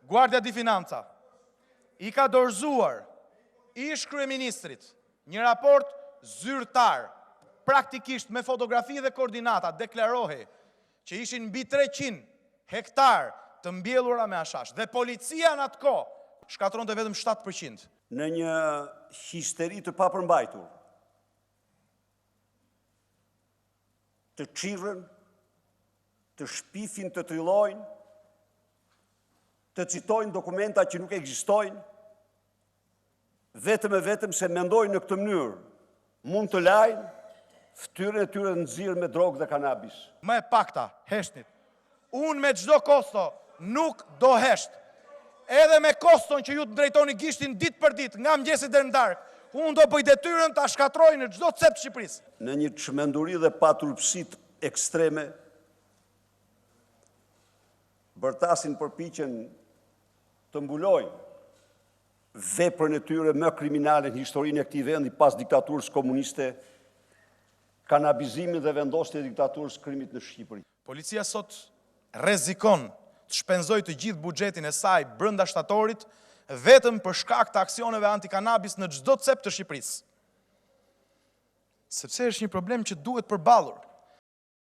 Guardia di Finanza i ka dorëzuar ish kryeministrit një raport zyrtar, praktikisht me fotografi dhe koordinata, deklarohej që ishin mbi 300 hektar të mbjellura me hashash. Dhe policia në atë kohë shkatronte vetëm 7%. Në një histeri të papërmbajtur, të çirrën, të shpifin, të tryllojnë, të citojnë dokumenta që nuk ekzistojnë, vetëm e vetëm se mendojnë në këtë mënyrë mund të lajnë fytyrën e tyre nxirr me drogë dhe kanabis. Më e pakta, heshnit. Unë me çdo kosto nuk do hesht. Edhe me koston që ju të drejtoni gishtin ditë për ditë, nga mëngjesi deri në darkë, unë do bëj detyrën ta shkatroj në çdo cep të Shqipërisë. Në një çmenduri dhe paturpsi ekstreme, bërtasin përpiqen të mbulojnë veprën e tyre më kriminale në historinë e këtij vendi pas diktaturës komuniste, kanabizimin dhe vendosjen e diktaturës krimit në Shqipëri. Policia sot rrezikon të shpenzojë të gjithë buxhetin e saj brenda shtatorit vetëm për shkak të aksioneve antikanabis në çdo cep të Shqipërisë. Sepse është një problem që duhet përballur.